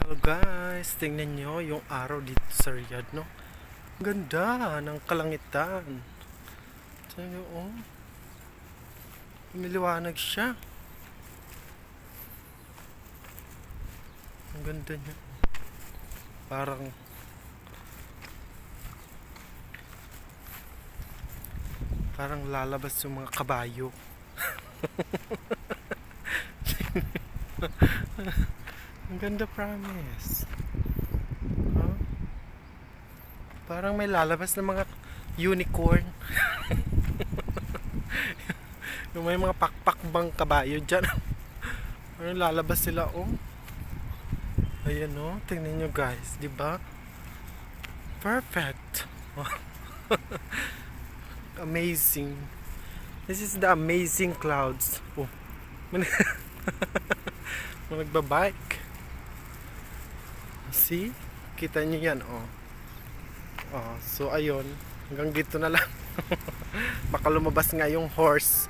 Hello guys, tingnan nyo yung araw dito sa Riyadh, no? Ganda ng kalangitan. Tingnan nyo, oh. Lumiliwanag siya. Ang ganda niya. Parang lalabas yung mga kabayo. Ang ganda, promise. Huh? Parang may lalabas na mga unicorn. Yung may mga pakpak bang kabayo dyan. Parang lalabas sila, oh. Ayan, oh. Tingnan nyo guys, di ba? Perfect. Amazing. This is the amazing clouds. Oh. Nagbabike. See? Kita nyo yan, oh. Oh, so ayun, hanggang dito na lang. Baka lumabas nga yung horse.